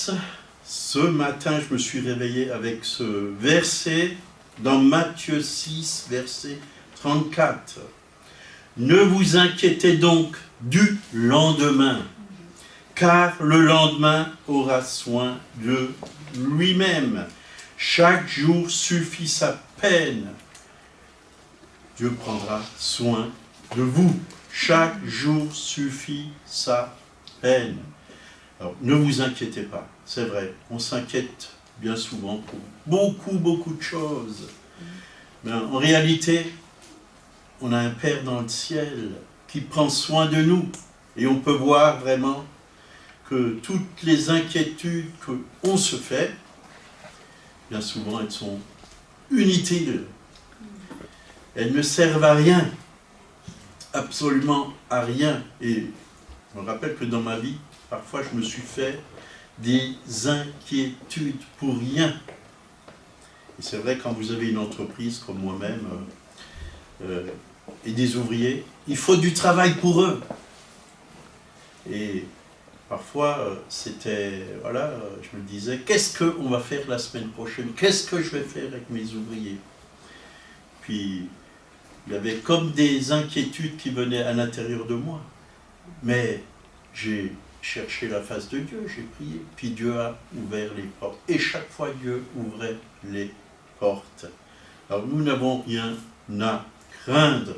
grâce, ce matin, je me suis réveillé avec ce verset dans Matthieu 6, verset 34. Ne vous inquiétez donc du lendemain, car le lendemain aura soin de lui-même. Chaque jour suffit sa peine. Dieu prendra soin de vous. Chaque jour suffit sa peine. Alors, ne vous inquiétez pas, c'est vrai, on s'inquiète bien souvent pour beaucoup de choses. Mais en réalité, on a un Père dans le ciel qui prend soin de nous. Et on peut voir vraiment que toutes les inquiétudes qu'on se fait, bien souvent elles sont inutiles. Elles ne servent à rien, absolument à rien. Et je me rappelle que dans ma vie, parfois je me suis fait des inquiétudes pour rien. Et c'est vrai, quand vous avez une entreprise comme moi-même et des ouvriers, il faut du travail pour eux. Et parfois, c'était, voilà, je me disais, qu'est-ce qu'on va faire la semaine prochaine? Qu'est-ce que je vais faire avec mes ouvriers? Puis, il y avait comme des inquiétudes qui venaient à l'intérieur de moi. Mais j'ai cherché la face de Dieu, j'ai prié, puis Dieu a ouvert les portes. Et chaque fois, Dieu ouvrait les portes. Alors, nous n'avons rien à craindre,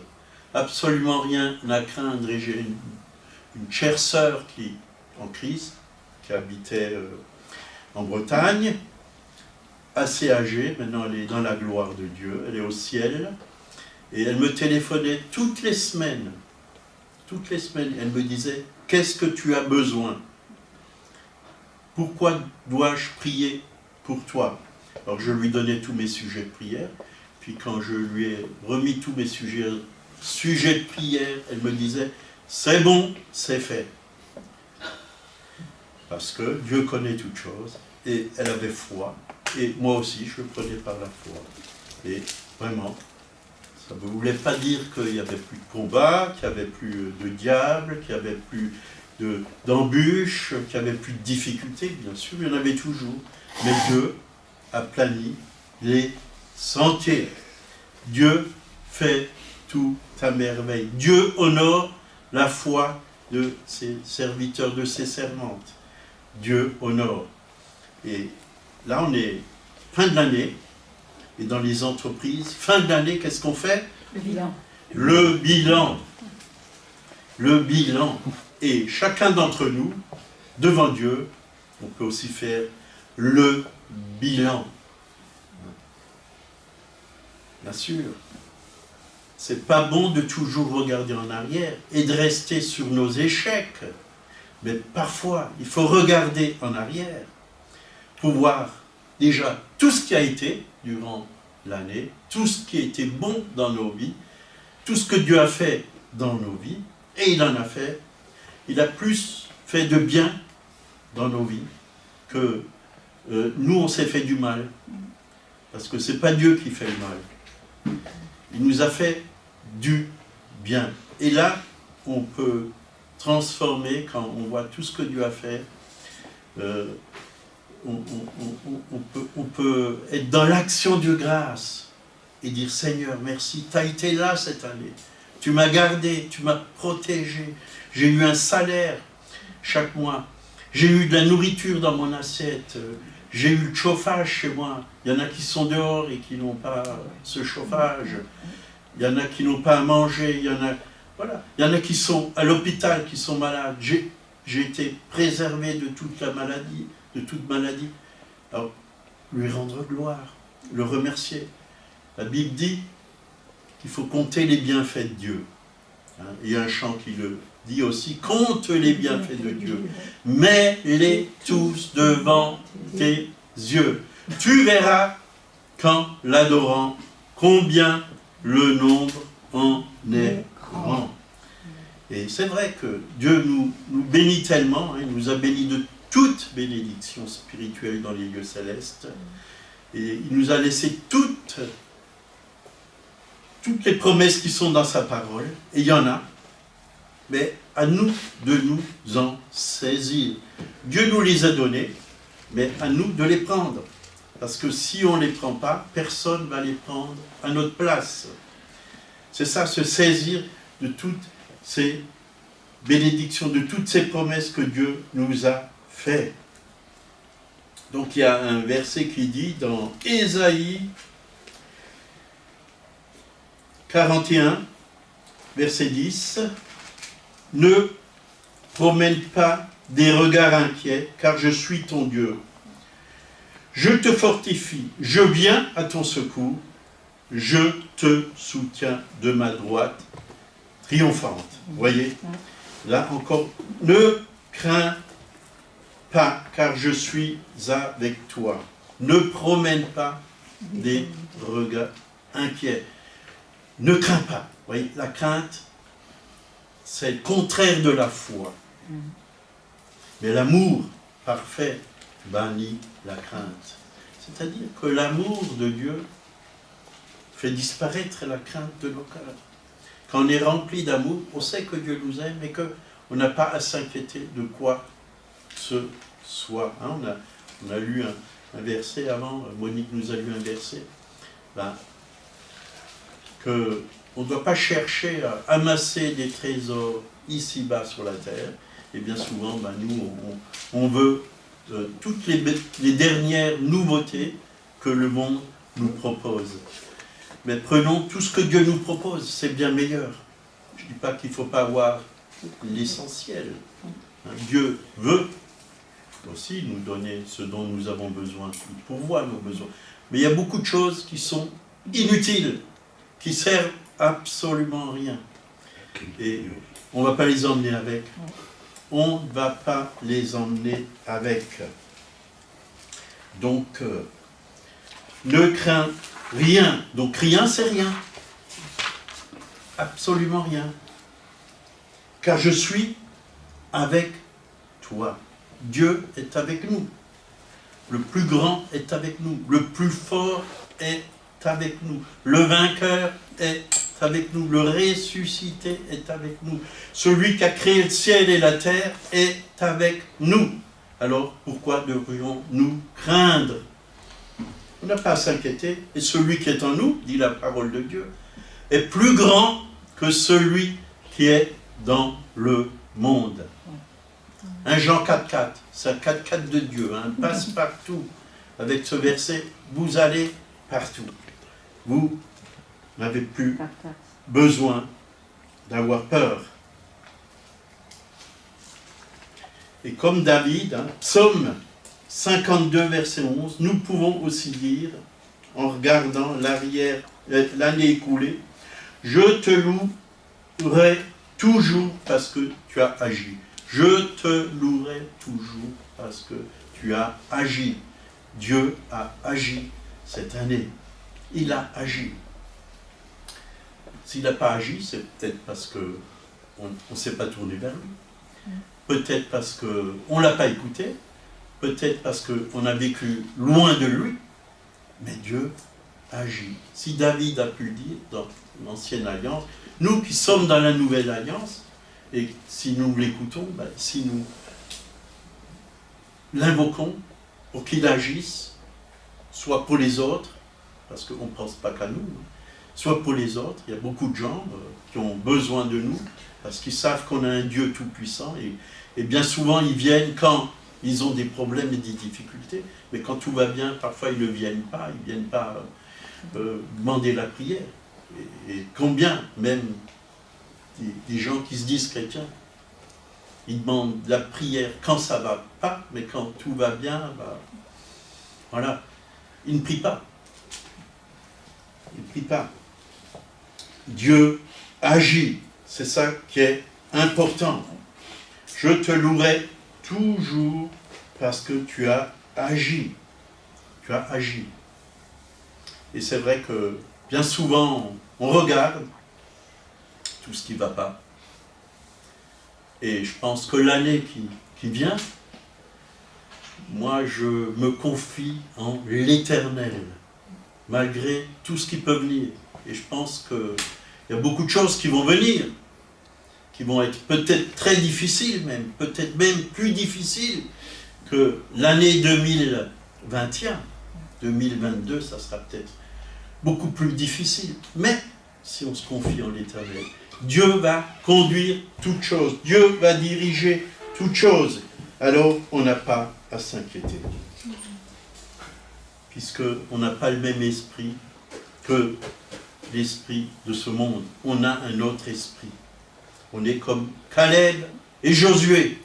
absolument rien à craindre. Et j'ai une chère sœur qui en Christ, qui habitait en Bretagne, assez âgée, maintenant elle est dans la gloire de Dieu, elle est au ciel, et elle me téléphonait toutes les semaines, elle me disait, qu'est-ce que tu as besoin? Pourquoi dois-je prier pour toi? Alors je lui donnais tous mes sujets de prière, puis quand je lui ai remis tous mes sujets de prière, elle me disait, c'est bon, c'est fait. Parce que Dieu connaît toutes choses, et elle avait foi, et moi aussi, je le prenais par la foi. Et vraiment, ça ne voulait pas dire qu'il n'y avait plus de combat, qu'il n'y avait plus de diable, qu'il n'y avait plus d'embûches, qu'il n'y avait plus de difficultés. Bien sûr, il y en avait toujours. Mais Dieu a plani les sentiers. Dieu fait tout à merveille. Dieu honore la foi de ses serviteurs, de ses servantes. Dieu honore. Et là, on est fin de l'année, et dans les entreprises, fin de l'année, qu'est-ce qu'on fait? Le bilan. Le bilan. Le bilan. Et chacun d'entre nous, devant Dieu, on peut aussi faire le bilan. Bien sûr, c'est pas bon de toujours regarder en arrière et de rester sur nos échecs. Mais parfois, il faut regarder en arrière pour voir déjà tout ce qui a été durant l'année, tout ce qui a été bon dans nos vies, tout ce que Dieu a fait dans nos vies, et il en a fait. Il a plus fait de bien dans nos vies que nous, on s'est fait du mal. Parce que ce n'est pas Dieu qui fait le mal. Il nous a fait du bien. Et là, on peut transformer, quand on voit tout ce que Dieu a fait, on peut être dans l'action de grâce et dire, Seigneur, merci, tu as été là cette année. Tu m'as gardé, tu m'as protégé. J'ai eu un salaire chaque mois. J'ai eu de la nourriture dans mon assiette. J'ai eu le chauffage chez moi. Il y en a qui sont dehors et qui n'ont pas ce chauffage. Il y en a qui n'ont pas à manger. Il y en a qui sont à l'hôpital, qui sont malades. J'ai été préservé de toute la maladie, de toute maladie. Alors, lui rendre gloire, le remercier. La Bible dit qu'il faut compter les bienfaits de Dieu. Il y a un chant qui le dit aussi, compte les bienfaits de Dieu, mets-les tous devant tes yeux. Tu verras, qu'en l'adorant, combien le nombre en est grand. Et c'est vrai que Dieu nous bénit tellement, il nous a bénis de toute bénédiction spirituelle dans les lieux célestes, et il nous a laissé toutes les promesses qui sont dans sa parole, et il y en a, mais à nous de nous en saisir. Dieu nous les a données, mais à nous de les prendre. Parce que si on ne les prend pas, personne ne va les prendre à notre place. C'est ça, se saisir de toutes ces bénédictions, de toutes ces promesses que Dieu nous a faites. Donc il y a un verset qui dit dans Ésaïe 41, verset 10, « Ne promène pas des regards inquiets, car je suis ton Dieu. Je te fortifie, je viens à ton secours, je te soutiens de ma droite triomphante. » Vous voyez, là encore, ne crains pas, car je suis avec toi. Ne promène pas des regards inquiets. Ne crains pas. Vous voyez, la crainte, c'est le contraire de la foi. Mais l'amour parfait bannit la crainte. C'est-à-dire que l'amour de Dieu fait disparaître la crainte de nos cœurs. Quand on est rempli d'amour, on sait que Dieu nous aime et qu'on n'a pas à s'inquiéter de quoi ce soit. Hein, on a lu un verset avant, Monique nous a lu un verset, qu'on ne doit pas chercher à amasser des trésors ici-bas sur la terre. Et bien souvent, nous, on veut toutes les dernières nouveautés que le monde nous propose. Mais prenons tout ce que Dieu nous propose, c'est bien meilleur. Je ne dis pas qu'il ne faut pas avoir l'essentiel. Dieu veut aussi nous donner ce dont nous avons besoin, il pourvoit nos besoins. Mais il y a beaucoup de choses qui sont inutiles, qui servent absolument à rien. Et on ne va pas les emmener avec. On ne va pas les emmener avec. Donc, ne crains rien. Donc, rien, c'est rien. Absolument rien. Car je suis avec toi. Dieu est avec nous. Le plus grand est avec nous. Le plus fort est avec nous. Le vainqueur est avec nous. Le ressuscité est avec nous. Celui qui a créé le ciel et la terre est avec nous. Alors, pourquoi devrions-nous craindre? On n'a pas à s'inquiéter. Et celui qui est en nous, dit la parole de Dieu, est plus grand que celui qui est dans le monde. Un Jean 4,4, c'est un 4,4 de Dieu, un passe-partout. Avec ce verset, vous allez partout. Vous n'avez plus besoin d'avoir peur. Et comme David, Psaume 52, verset 11, nous pouvons aussi dire, en regardant l'année écoulée, « Je te louerai toujours parce que tu as agi. Je te louerai toujours parce que tu as agi. » Dieu a agi cette année. Il a agi. S'il n'a pas agi, c'est peut-être parce qu'on ne s'est pas tourné vers lui. Peut-être parce qu'on ne l'a pas écouté. Peut-être parce qu'on a vécu loin de lui. Mais Dieu agit. Si David a pu le dire dans l'Ancienne Alliance, nous qui sommes dans la Nouvelle Alliance, et si nous l'écoutons, si nous l'invoquons pour qu'il agisse, soit pour les autres, parce qu'on ne pense pas qu'à nous, soit pour les autres. Il y a beaucoup de gens qui ont besoin de nous, parce qu'ils savent qu'on a un Dieu tout-puissant, et bien souvent ils viennent quand ils ont des problèmes et des difficultés, mais quand tout va bien, parfois ils ne viennent pas demander la prière. Et combien même des gens qui se disent chrétiens, ils demandent la prière quand ça ne va pas, mais quand tout va bien, voilà, ils ne prient pas. Ils ne prient pas. Dieu agit, c'est ça qui est important. Je te louerai toujours parce que tu as agi. Tu as agi. Et c'est vrai que bien souvent, on regarde tout ce qui ne va pas. Et je pense que l'année qui vient, moi je me confie en l'Éternel, malgré tout ce qui peut venir. Et je pense qu'il y a beaucoup de choses qui vont venir, qui vont être peut-être très difficiles même, peut-être même plus difficiles que l'année 2021, 2022, ça sera peut-être beaucoup plus difficile. Mais si on se confie en l'Éternel, Dieu va conduire toutes choses. Dieu va diriger toutes choses. Alors, on n'a pas à s'inquiéter. Puisqu'on n'a pas le même esprit que l'esprit de ce monde. On a un autre esprit. On est comme Caleb et Josué.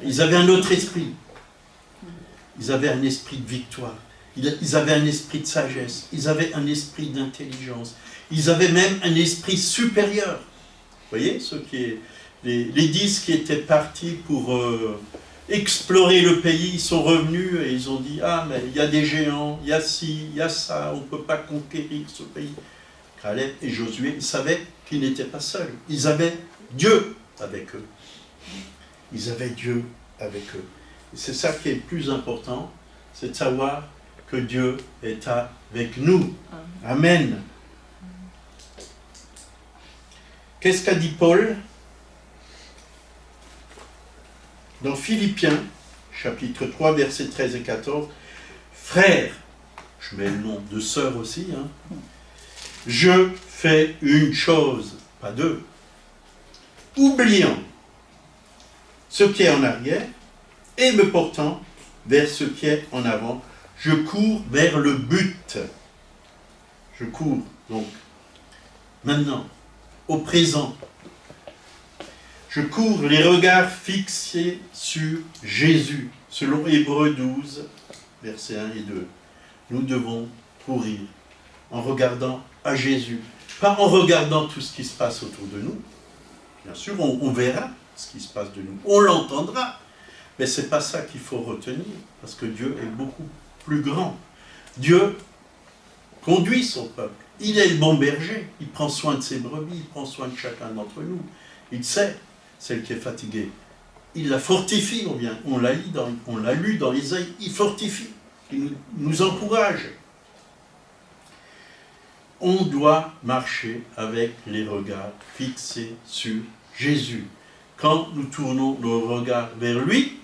Ils avaient un autre esprit. Ils avaient un esprit de victoire. Ils avaient un esprit de sagesse. Ils avaient un esprit d'intelligence. Ils avaient même un esprit supérieur. Vous voyez, les 10 qui étaient partis pour explorer le pays, ils sont revenus et ils ont dit « Ah, mais il y a des géants, il y a ci, il y a ça, on ne peut pas conquérir ce pays. » Caleb et Josué, ils savaient qu'ils n'étaient pas seuls. Ils avaient Dieu avec eux. Ils avaient Dieu avec eux. Et c'est ça qui est le plus important, c'est de savoir que Dieu est avec nous. Amen. Qu'est-ce qu'a dit Paul dans Philippiens, chapitre 3, versets 13 et 14, « Frères », je mets le nom de sœur aussi, je fais une chose, pas deux, oubliant ce qui est en arrière et me portant vers ce qui est en avant, je cours vers le but. Je cours donc maintenant, au présent. Je cours les regards fixés sur Jésus, selon Hébreux 12, versets 1 et 2. Nous devons courir en regardant à Jésus, pas en regardant tout ce qui se passe autour de nous. Bien sûr, on verra ce qui se passe de nous, on l'entendra, mais ce n'est pas ça qu'il faut retenir, parce que Dieu est beaucoup plus grand. Dieu conduit son peuple, il est le bon berger, il prend soin de ses brebis, il prend soin de chacun d'entre nous, il sait, celle qui est fatiguée, il la fortifie, on l'a lu dans Isaïe, il fortifie, il nous encourage. On doit marcher avec les regards fixés sur Jésus. Quand nous tournons nos regards vers lui,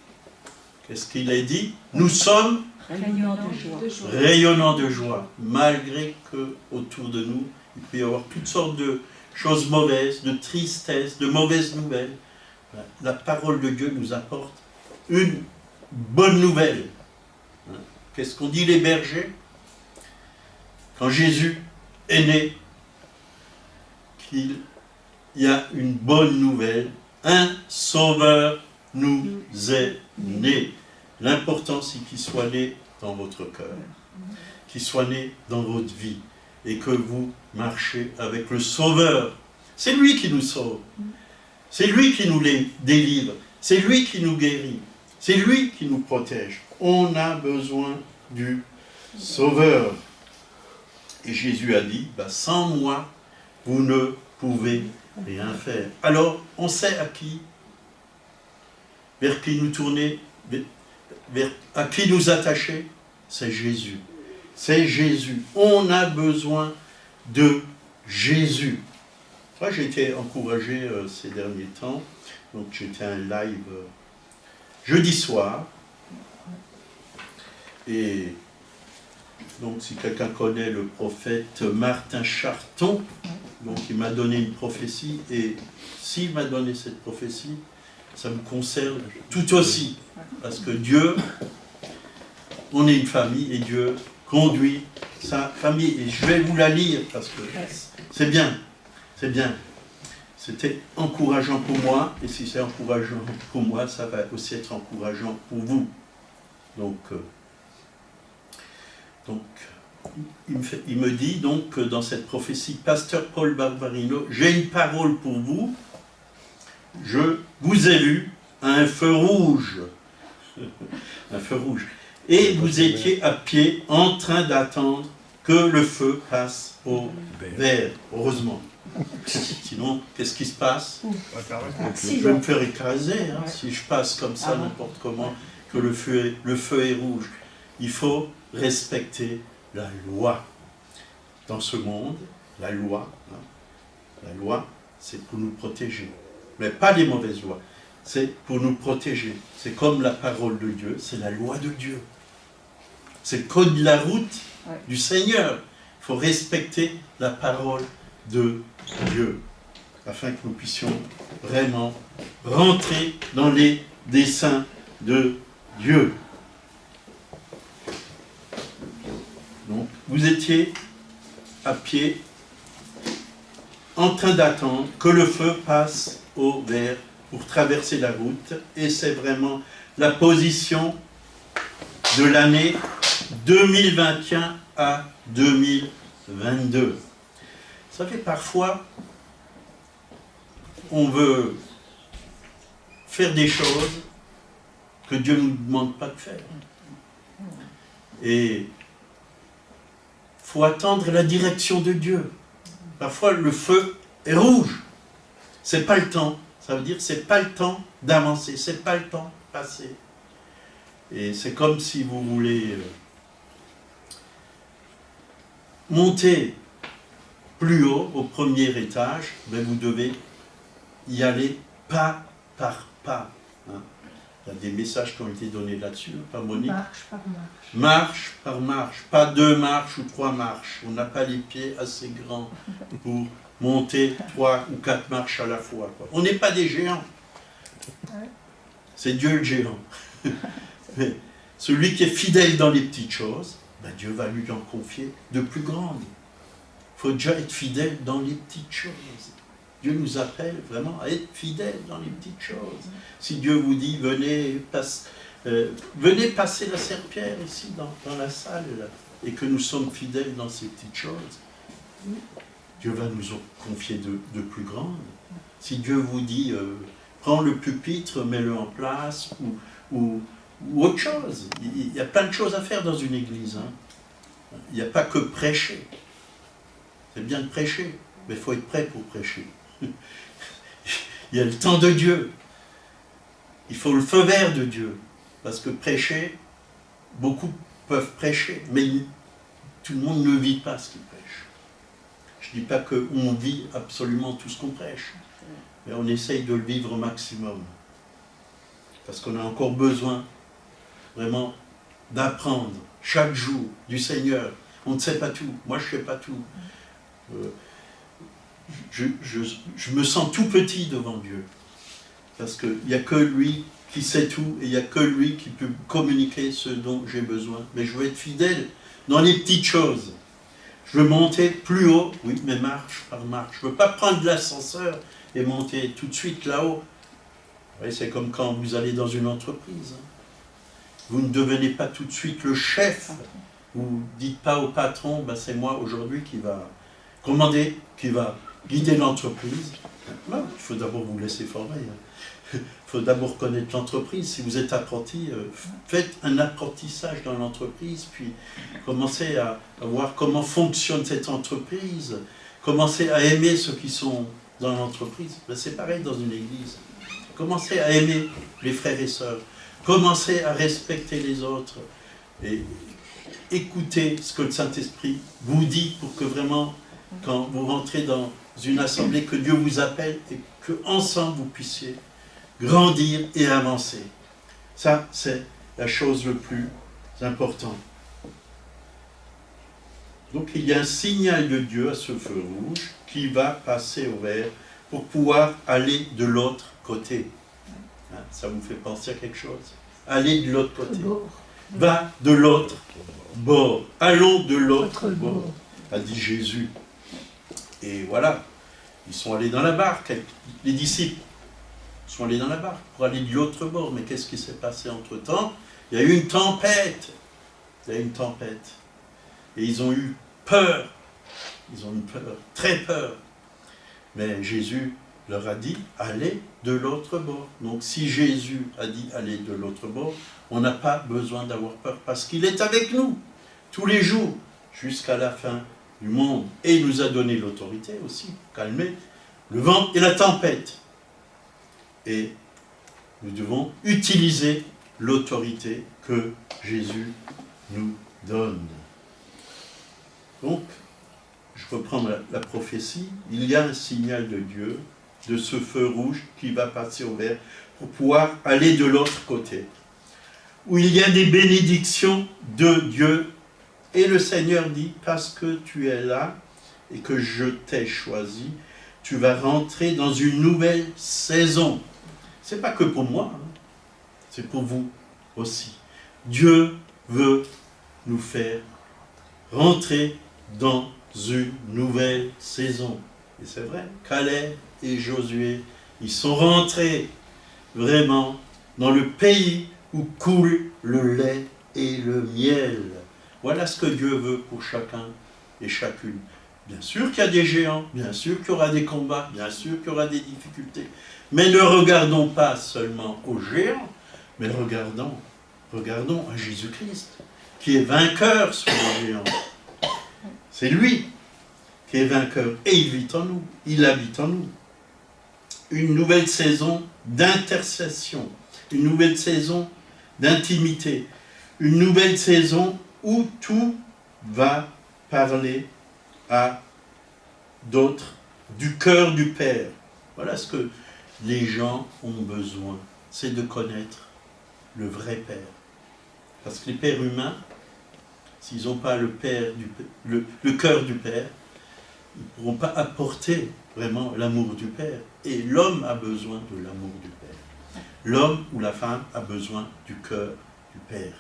qu'est-ce qu'il a dit? Nous sommes rayonnants de joie, malgré que autour de nous, il peut y avoir toutes sortes de choses mauvaises, de tristesse, de mauvaises nouvelles. La parole de Dieu nous apporte une bonne nouvelle. Qu'est-ce qu'ont dit les bergers? Quand Jésus est né, qu'il y a une bonne nouvelle, un sauveur nous est né. L'important, c'est qu'il soit né dans votre cœur, qu'il soit né dans votre vie, et que vous marchez avec le Sauveur. C'est lui qui nous sauve, c'est lui qui nous délivre, c'est lui qui nous guérit, c'est lui qui nous protège. On a besoin du Sauveur. Et Jésus a dit, sans moi, vous ne pouvez rien faire. Alors, on sait à qui, vers qui nous tourner, à qui nous attacher, c'est Jésus. C'est Jésus. On a besoin de Jésus. Moi, j'ai été encouragé ces derniers temps. Donc, j'étais un live jeudi soir. Et donc, si quelqu'un connaît le prophète Martin Charton, donc il m'a donné une prophétie. Et s'il m'a donné cette prophétie, ça me concerne tout aussi. Parce que Dieu, on est une famille et Dieu conduit sa famille. Et je vais vous la lire parce que c'est bien. C'est bien. C'était encourageant pour moi. Et si c'est encourageant pour moi, ça va aussi être encourageant pour vous. Donc il me dit donc dans cette prophétie, Pasteur Paul Barbarino, j'ai une parole pour vous. Je vous ai vu à un feu rouge. Un feu rouge. Et vous étiez à pied en train d'attendre que le feu passe au vert. Heureusement. Sinon, qu'est-ce qui se passe? Je vais me faire écraser si je passe comme ça, n'importe comment, que le feu est rouge. Il faut respecter la loi. Dans ce monde, la loi, c'est pour nous protéger. Mais pas les mauvaises lois. c'est pour nous protéger. C'est comme la parole de Dieu, c'est la loi de Dieu. C'est le code de la route du Seigneur. Il faut respecter la parole de Dieu, afin que nous puissions vraiment rentrer dans les desseins de Dieu. Donc, vous étiez à pied, en train d'attendre que le feu passe au vert pour traverser la route, et c'est vraiment la position de l'année 2021 à 2022. Vous savez, parfois, on veut faire des choses que Dieu ne nous demande pas de faire. Et il faut attendre la direction de Dieu. Parfois, le feu est rouge. C'est pas le temps. Ça veut dire que c'est pas le temps d'avancer. C'est pas le temps de passer. Et c'est comme si vous voulez monter plus haut, au premier étage, ben vous devez y aller pas par pas. Hein. Il y a des messages qui ont été donnés là-dessus, pas Monique. Marche par marche. Marche par marche, pas 2 marches ou 3 marches. On n'a pas les pieds assez grands pour monter 3 ou 4 marches à la fois, quoi. On n'est pas des géants. C'est Dieu le géant. Mais celui qui est fidèle dans les petites choses, ben Dieu va lui en confier de plus grandes. Il faut déjà être fidèle dans les petites choses. Dieu nous appelle vraiment à être fidèle dans les petites choses. Si Dieu vous dit, venez passer la serpillère ici dans la salle, là, et que nous sommes fidèles dans ces petites choses, Dieu va nous en confier de plus grandes. Si Dieu vous dit, prends le pupitre, mets-le en place, ou autre chose. Il y a plein de choses à faire dans une église. Hein. Il n'y a pas que prêcher. C'est bien de prêcher, mais il faut être prêt pour prêcher. Il y a le temps de Dieu. Il faut le feu vert de Dieu. Parce que prêcher, beaucoup peuvent prêcher, mais tout le monde ne vit pas ce qu'ils prêchent. Je ne dis pas qu'on vit absolument tout ce qu'on prêche, mais on essaye de le vivre au maximum. Parce qu'on a encore besoin, vraiment, d'apprendre chaque jour du Seigneur. On ne sait pas tout. Moi, je ne sais pas tout. Je me sens tout petit devant Dieu. Parce qu'il n'y a que lui qui sait tout, et il n'y a que lui qui peut communiquer ce dont j'ai besoin. Mais je veux être fidèle dans les petites choses. Je veux monter plus haut, oui, mais marche par marche. Je ne veux pas prendre l'ascenseur et monter tout de suite là-haut. C'est comme quand vous allez dans une entreprise. Vous ne devenez pas tout de suite le chef. Vous ne dites pas au patron, ben c'est moi aujourd'hui qui va commander, qui va guider l'entreprise. Non, il faut d'abord vous laisser former. Il faut d'abord connaître l'entreprise. Si vous êtes apprenti, faites un apprentissage dans l'entreprise, puis commencez à voir comment fonctionne cette entreprise, commencez à aimer ceux qui sont dans l'entreprise. Ben c'est pareil dans une église. Commencez à aimer les frères et sœurs. Commencez à respecter les autres. Et écoutez ce que le Saint-Esprit vous dit pour que vraiment, quand vous rentrez dans une assemblée, que Dieu vous appelle et qu'ensemble vous puissiez grandir et avancer. Ça, c'est la chose le plus importante. Donc, il y a un signal de Dieu à ce feu rouge qui va passer au vert pour pouvoir aller de l'autre côté. Hein, ça vous fait penser à quelque chose? Aller de l'autre côté. Va de l'autre bord. Allons de l'autre bord, a dit Jésus. Et voilà, ils sont allés dans la barque, les disciples sont allés dans la barque pour aller de l'autre bord. Mais qu'est-ce qui s'est passé entre-temps? Il y a eu une tempête. Il y a eu une tempête. Et ils ont eu peur. Ils ont eu peur, très peur. Mais Jésus leur a dit, allez de l'autre bord. Donc si Jésus a dit, allez de l'autre bord, on n'a pas besoin d'avoir peur, parce qu'il est avec nous, tous les jours, jusqu'à la fin du monde. Et il nous a donné l'autorité aussi, pour calmer le vent et la tempête. Et nous devons utiliser l'autorité que Jésus nous donne. Donc, je reprends la prophétie, il y a un signal de Dieu, de ce feu rouge qui va passer au vert, pour pouvoir aller de l'autre côté, où il y a des bénédictions de Dieu. Et le Seigneur dit, parce que tu es là et que je t'ai choisi, tu vas rentrer dans une nouvelle saison. Ce n'est pas que pour moi, hein, c'est pour vous aussi. Dieu veut nous faire rentrer dans une nouvelle saison. Et c'est vrai, Caleb et Josué, ils sont rentrés vraiment dans le pays où coule le lait et le miel. Voilà ce que Dieu veut pour chacun et chacune. Bien sûr qu'il y a des géants, bien sûr qu'il y aura des combats, bien sûr qu'il y aura des difficultés. Mais ne regardons pas seulement aux géants, mais regardons à Jésus-Christ, qui est vainqueur sur les géants. C'est lui qui est vainqueur, et il vit en nous, il habite en nous. Une nouvelle saison d'intercession, une nouvelle saison d'intimité, une nouvelle saison où tout va parler à d'autres du cœur du Père. Voilà ce que les gens ont besoin, c'est de connaître le vrai Père. Parce que les pères humains, s'ils n'ont pas le cœur du Père, ils ne pourront pas apporter vraiment l'amour du Père. Et l'homme a besoin de l'amour du Père. L'homme ou la femme a besoin du cœur du Père,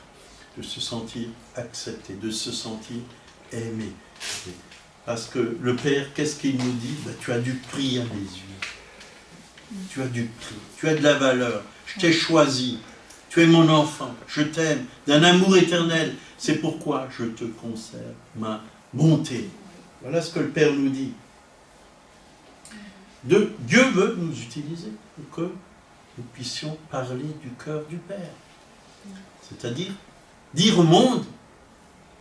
de se sentir accepté, de se sentir aimé. Parce que le Père, qu'est-ce qu'il nous dit? Tu as du prix à mes yeux. Tu as du prix, tu as de la valeur. Je t'ai choisi. Tu es mon enfant, je t'aime, d'un amour éternel. C'est pourquoi je te conserve ma bonté. Voilà ce que le Père nous dit. Dieu veut nous utiliser pour que nous puissions parler du cœur du Père. C'est-à-dire dire au monde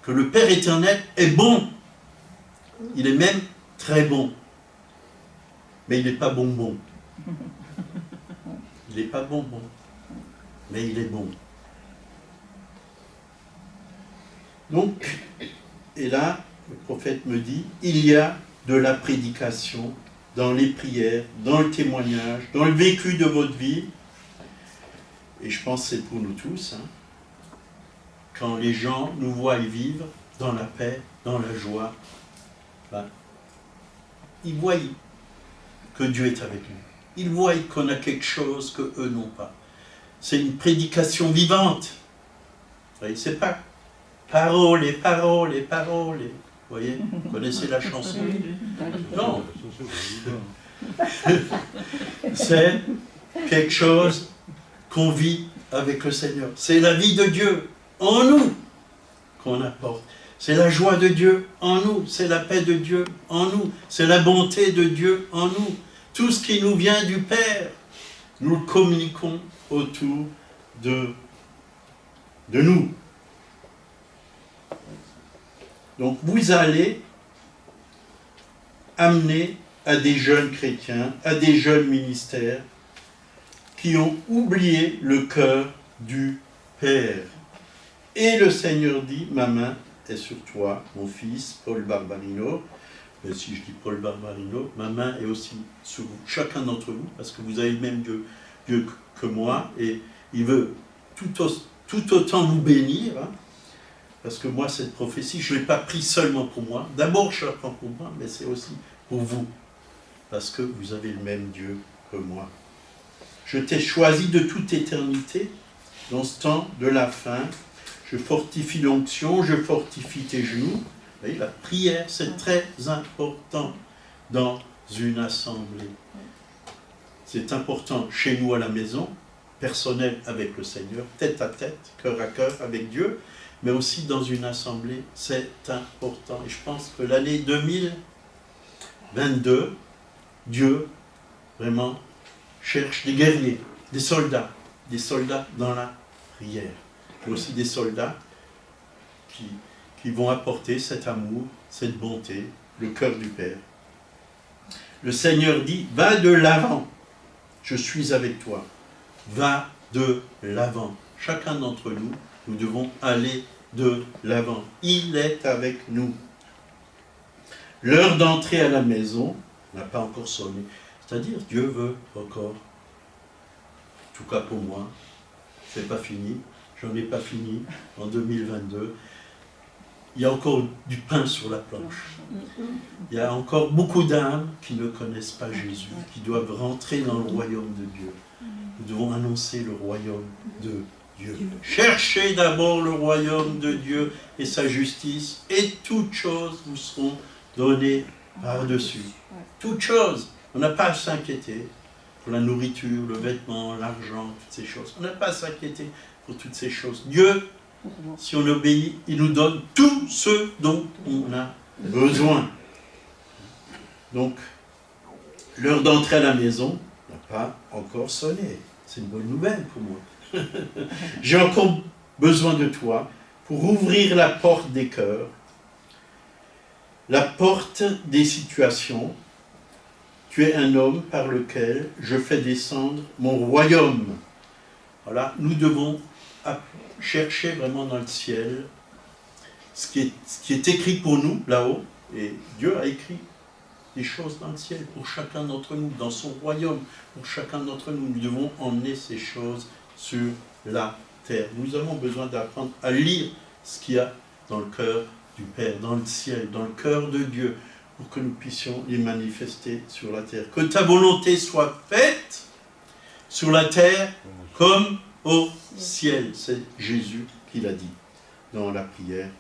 que le Père éternel est bon. Il est même très bon. Mais il n'est pas bonbon. Il n'est pas bonbon. Mais il est bon. Donc, et là, le prophète me dit, il y a de la prédication dans les prières, dans le témoignage, dans le vécu de votre vie. Et je pense que c'est pour nous tous. Hein, quand les gens nous voient vivre dans la paix, dans la joie, ben, ils voient que Dieu est avec nous. Ils voient qu'on a quelque chose qu'eux n'ont pas. C'est une prédication vivante. Vous voyez, c'est pas paroles et paroles et paroles. Vous voyez, vous connaissez la chanson? Non. C'est quelque chose qu'on vit avec le Seigneur. C'est la vie de Dieu en nous qu'on apporte. C'est la joie de Dieu en nous. C'est la paix de Dieu en nous. C'est la bonté de Dieu en nous. Tout ce qui nous vient du Père, nous le communiquons autour de nous. Donc vous allez amener à des jeunes chrétiens, à des jeunes ministères qui ont oublié le cœur du Père. Et le Seigneur dit, ma main est sur toi, mon fils, Paul Barbarino. Mais si je dis Paul Barbarino, ma main est aussi sur vous, chacun d'entre vous, parce que vous avez le même Dieu que moi, et il veut tout autant vous bénir, hein, parce que moi, cette prophétie, je ne l'ai pas prise seulement pour moi. D'abord, je la prends pour moi, mais c'est aussi pour vous, parce que vous avez le même Dieu que moi. Je t'ai choisi de toute éternité, dans ce temps de la fin. Je fortifie l'onction, je fortifie tes genoux. Vous voyez, la prière, c'est très important dans une assemblée. C'est important chez nous à la maison, personnel avec le Seigneur, tête à tête, cœur à cœur avec Dieu, mais aussi dans une assemblée, c'est important. Et je pense que l'année 2022, Dieu, vraiment, cherche des guerriers, des soldats dans la prière. Mais aussi des soldats qui vont apporter cet amour, cette bonté, le cœur du Père. Le Seigneur dit, va de l'avant, je suis avec toi. Va de l'avant. Chacun d'entre nous, nous devons aller de l'avant. Il est avec nous. L'heure d'entrer à la maison n'a pas encore sonné. C'est-à-dire, Dieu veut encore en tout cas pour moi, c'est pas fini, j'en ai pas fini en 2022. Il y a encore du pain sur la planche. Il y a encore beaucoup d'âmes qui ne connaissent pas Jésus, qui doivent rentrer dans le royaume de Dieu. Nous devons annoncer le royaume de Dieu. Cherchez d'abord le royaume de Dieu et sa justice, et toutes choses vous seront données par-dessus. Toutes choses. On n'a pas à s'inquiéter pour la nourriture, le vêtement, l'argent, toutes ces choses. On n'a pas à s'inquiéter pour toutes ces choses. Dieu, si on obéit, il nous donne tout ce dont on a besoin. Donc, l'heure d'entrer à la maison n'a pas encore sonné. C'est une bonne nouvelle pour moi. J'ai encore besoin de toi pour ouvrir la porte des cœurs, la porte des situations. Tu es un homme par lequel je fais descendre mon royaume. Voilà, nous devons chercher vraiment dans le ciel ce qui est écrit pour nous là-haut, et Dieu a écrit des choses dans le ciel pour chacun d'entre nous, dans son royaume, pour chacun d'entre nous. Nous devons emmener ces choses sur la terre. Nous avons besoin d'apprendre à lire ce qu'il y a dans le cœur du Père, dans le ciel, dans le cœur de Dieu, pour que nous puissions les manifester sur la terre. Que ta volonté soit faite sur la terre comme au ciel. C'est Jésus qui l'a dit dans la prière.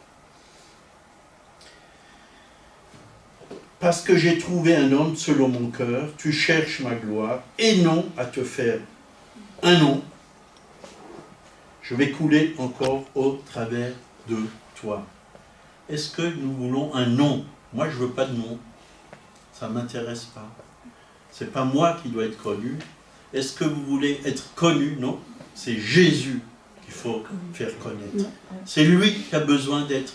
Parce que j'ai trouvé un homme selon mon cœur, tu cherches ma gloire, et non à te faire un nom. Je vais couler encore au travers de toi. Est-ce que nous voulons un nom? Moi, je ne veux pas de nom. Ça ne m'intéresse pas. Ce n'est pas moi qui dois être connu. Est-ce que vous voulez être connu? Non. C'est Jésus qu'il faut faire connaître. C'est lui qui a besoin d'être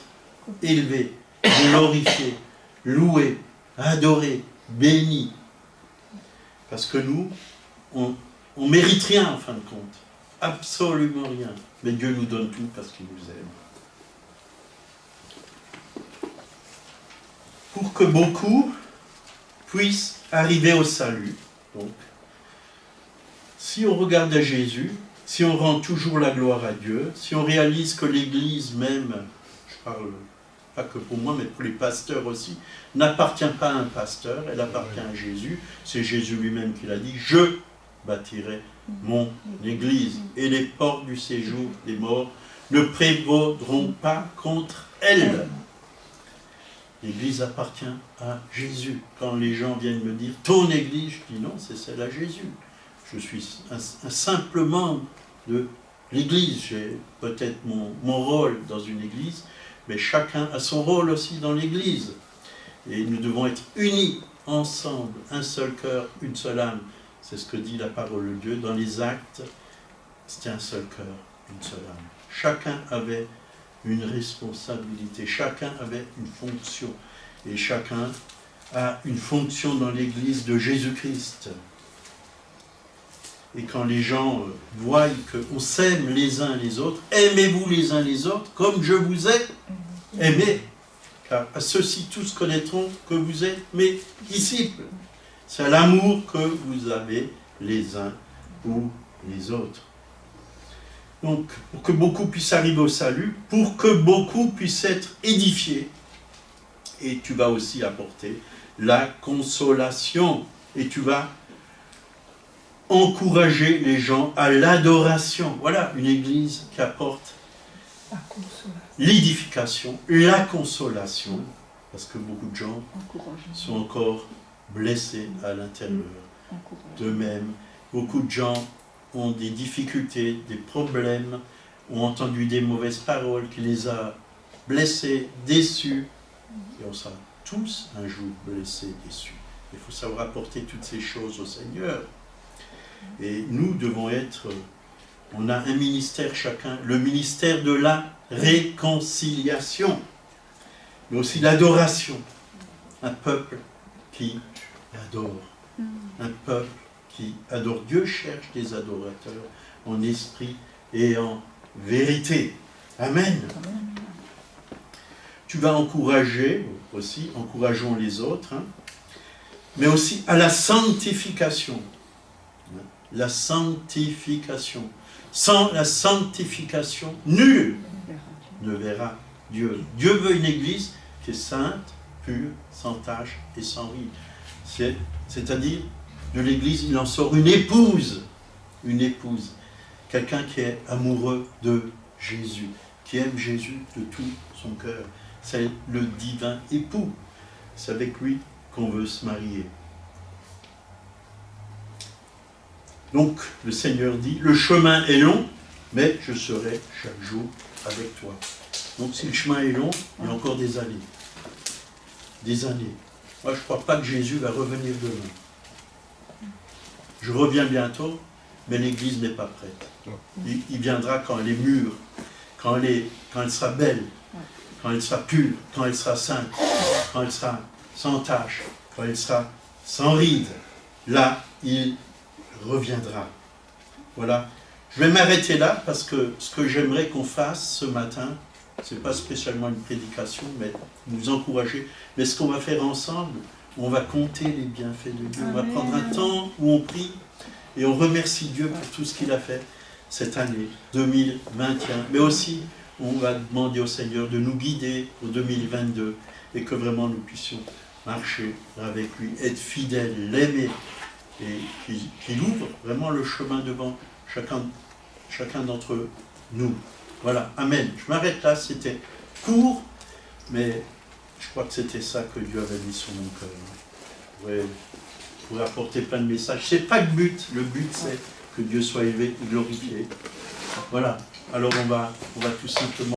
élevé, glorifié, loué, adoré, béni. Parce que nous, on ne mérite rien en fin de compte. Absolument rien. Mais Dieu nous donne tout parce qu'il nous aime. Pour que beaucoup puissent arriver au salut. Donc, si on regarde à Jésus, si on rend toujours la gloire à Dieu, si on réalise que l'Église même, je parle pas que pour moi, mais pour les pasteurs aussi, n'appartient pas à un pasteur, elle appartient à Jésus. C'est Jésus lui-même qui l'a dit, je bâtirai mon Église, et les portes du séjour des morts ne prévaudront pas contre elle. L'Église appartient à Jésus. Quand les gens viennent me dire, ton Église, je dis non, c'est celle à Jésus. Je suis un simple membre de l'Église. J'ai peut-être mon rôle dans une Église, mais chacun a son rôle aussi dans l'Église. Et nous devons être unis ensemble, un seul cœur, une seule âme. C'est ce que dit la parole de Dieu. Dans les actes, c'était un seul cœur, une seule âme. Chacun avait une responsabilité, chacun avait une fonction. Et chacun a une fonction dans l'Église de Jésus-Christ. Et quand les gens voient qu'on s'aime les uns les autres, aimez-vous les uns les autres comme je vous ai aimé. Car à ceux-ci tous connaîtront que vous êtes mes disciples. C'est l'amour que vous avez les uns ou les autres. Donc, pour que beaucoup puissent arriver au salut, pour que beaucoup puissent être édifiés, et tu vas aussi apporter la consolation, et tu vas encourager les gens à l'adoration. Voilà, une église qui apporte l'édification, la consolation, parce que beaucoup de gens sont encore blessés à l'intérieur. De même, beaucoup de gens ont des difficultés, des problèmes, ont entendu des mauvaises paroles qui les a blessés, déçus. Et on sera tous un jour blessés, déçus. Il faut savoir apporter toutes ces choses au Seigneur. Et nous devons être, on a un ministère chacun, le ministère de la réconciliation, mais aussi l'adoration. Un peuple qui adore, un peuple qui adore. Dieu cherche des adorateurs en esprit et en vérité. Amen. Tu vas encourager aussi, encourageons les autres, mais aussi à la sanctification. la sanctification. Sans la sanctification, nul ne verra Dieu. Dieu veut une église qui est sainte, pure, sans tache et sans ride. C'est-à-dire, de l'église, il en sort une épouse. Une épouse. Quelqu'un qui est amoureux de Jésus, qui aime Jésus de tout son cœur. C'est le divin époux. C'est avec lui qu'on veut se marier. Donc, le Seigneur dit, le chemin est long, mais je serai chaque jour avec toi. Donc, si le chemin est long, il y a encore des années. Des années. Moi, je ne crois pas que Jésus va revenir demain. Je reviens bientôt, mais l'Église n'est pas prête. Il viendra quand elle est mûre, quand elle sera belle, quand elle sera pure, quand elle sera sainte, quand elle sera sans tache, quand elle sera sans ride. Là, il reviendra. Voilà. Je vais m'arrêter là parce que ce que j'aimerais qu'on fasse ce matin, ce n'est pas spécialement une prédication, mais nous encourager. Mais ce qu'on va faire ensemble, on va compter les bienfaits de Dieu. On va prendre un temps où on prie et on remercie Dieu pour tout ce qu'il a fait cette année 2021. Mais aussi, on va demander au Seigneur de nous guider pour 2022 et que vraiment nous puissions marcher avec lui, être fidèles, l'aimer et qu'il ouvre vraiment le chemin devant chacun d'entre nous. Voilà, amen. Je m'arrête là, c'était court, mais je crois que c'était ça que Dieu avait mis sur mon cœur. Je pourrais apporter plein de messages. C'est pas le but c'est que Dieu soit élevé et glorifié. Voilà, alors on va tout simplement